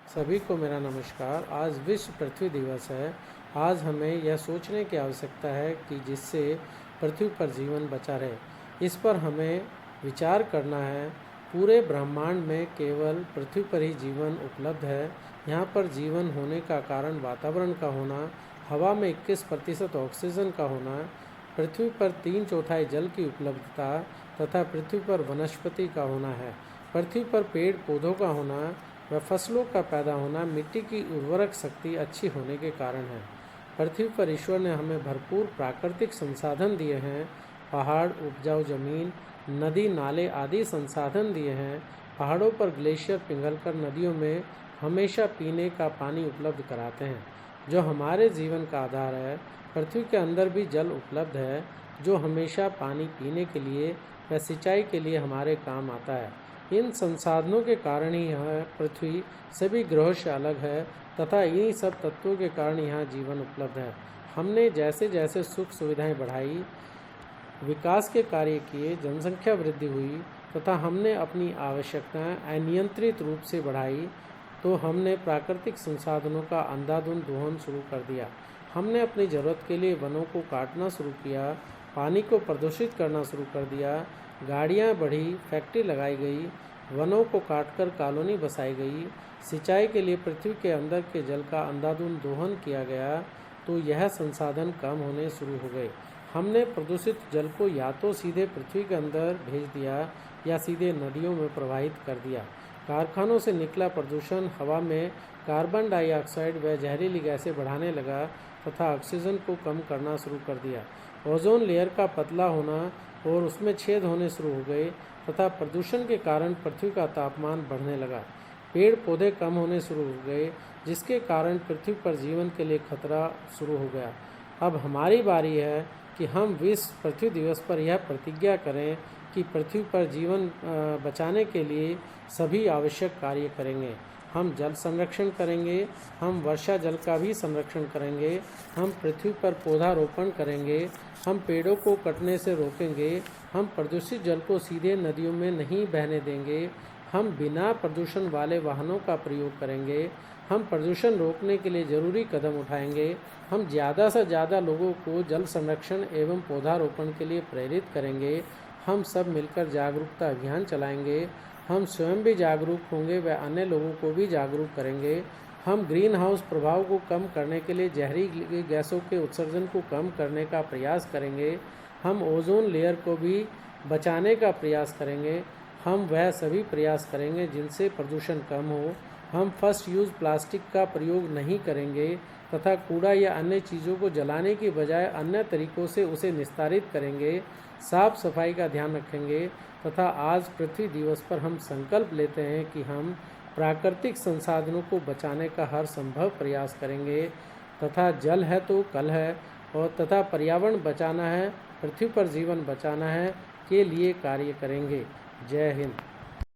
सभी को मेरा नमस्कार। आज विश्व पृथ्वी दिवस है। आज हमें यह सोचने की आवश्यकता है कि जिससे पृथ्वी पर जीवन बचा रहे, इस पर हमें विचार करना है। पूरे ब्रह्मांड में केवल पृथ्वी पर ही जीवन उपलब्ध है। यहाँ पर जीवन होने का कारण वातावरण का होना, हवा में 21% ऑक्सीजन का होना, पृथ्वी पर 3/4 जल की उपलब्धता तथा पृथ्वी पर वनस्पति का होना है। पृथ्वी पर पेड़ पौधों का होना व फसलों का पैदा होना मिट्टी की उर्वरक शक्ति अच्छी होने के कारण है। पृथ्वी पर ईश्वर ने हमें भरपूर प्राकृतिक संसाधन दिए हैं। पहाड़, उपजाऊ जमीन, नदी नाले आदि संसाधन दिए हैं। पहाड़ों पर ग्लेशियर पिघलकर नदियों में हमेशा पीने का पानी उपलब्ध कराते हैं, जो हमारे जीवन का आधार है। पृथ्वी के अंदर भी जल उपलब्ध है, जो हमेशा पानी पीने के लिए व सिंचाई के लिए हमारे काम आता है। इन संसाधनों के कारण ही यह पृथ्वी सभी ग्रहों से अलग है तथा इन्हीं सब तत्वों के कारण यहाँ जीवन उपलब्ध है। हमने जैसे जैसे सुख सुविधाएं बढ़ाई, विकास के कार्य किए, जनसंख्या वृद्धि हुई तथा हमने अपनी आवश्यकताएं अनियंत्रित रूप से बढ़ाई, तो हमने प्राकृतिक संसाधनों का अंधाधुंध दोहन शुरू कर दिया। हमने अपनी ज़रूरत के लिए वनों को काटना शुरू किया, पानी को प्रदूषित करना शुरू कर दिया, गाड़ियाँ बढ़ी, फैक्ट्री लगाई गई, वनों को काटकर कॉलोनी बसाई गई, सिंचाई के लिए पृथ्वी के अंदर के जल का अंधाधुंध दोहन किया गया, तो यह संसाधन कम होने शुरू हो गए। हमने प्रदूषित जल को या तो सीधे पृथ्वी के अंदर भेज दिया या सीधे नदियों में प्रवाहित कर दिया। कारखानों से निकला प्रदूषण हवा में कार्बन डाइऑक्साइड व जहरीली गैसें बढ़ाने लगा तथा ऑक्सीजन को कम करना शुरू कर दिया। ओजोन लेयर का पतला होना और उसमें छेद होने शुरू हो गए तथा प्रदूषण के कारण पृथ्वी का तापमान बढ़ने लगा। पेड़ पौधे कम होने शुरू हो गए, जिसके कारण पृथ्वी पर जीवन के लिए खतरा शुरू हो गया। अब हमारी बारी है कि हम विश्व पृथ्वी दिवस पर यह प्रतिज्ञा करें कि पृथ्वी पर जीवन बचाने के लिए सभी आवश्यक कार्य करेंगे। हम जल संरक्षण करेंगे, हम वर्षा जल का भी संरक्षण करेंगे, हम पृथ्वी पर पौधारोपण करेंगे, हम पेड़ों को कटने से रोकेंगे, हम प्रदूषित जल को सीधे नदियों में नहीं बहने देंगे, हम बिना प्रदूषण वाले वाहनों का प्रयोग करेंगे, हम प्रदूषण रोकने के लिए ज़रूरी कदम उठाएंगे, हम ज़्यादा से ज़्यादा लोगों को जल संरक्षण एवं पौधारोपण के लिए प्रेरित करेंगे, हम सब मिलकर जागरूकता अभियान चलाएंगे, हम स्वयं भी जागरूक होंगे व अन्य लोगों को भी जागरूक करेंगे। हम ग्रीन हाउस प्रभाव को कम करने के लिए जहरीली गैसों के उत्सर्जन को कम करने का प्रयास करेंगे। हम ओजोन लेयर को भी बचाने का प्रयास करेंगे। हम वह सभी प्रयास करेंगे जिनसे प्रदूषण कम हो। हम फर्स्ट यूज़ प्लास्टिक का प्रयोग नहीं करेंगे तथा कूड़ा या अन्य चीज़ों को जलाने की बजाय अन्य तरीक़ों से उसे निस्तारित करेंगे। साफ सफाई का ध्यान रखेंगे तथा आज पृथ्वी दिवस पर हम संकल्प लेते हैं कि हम प्राकृतिक संसाधनों को बचाने का हर संभव प्रयास करेंगे तथा जल है तो कल है और तथा पर्यावरण बचाना है, पृथ्वी पर जीवन बचाना है के लिए कार्य करेंगे। जय हिंद।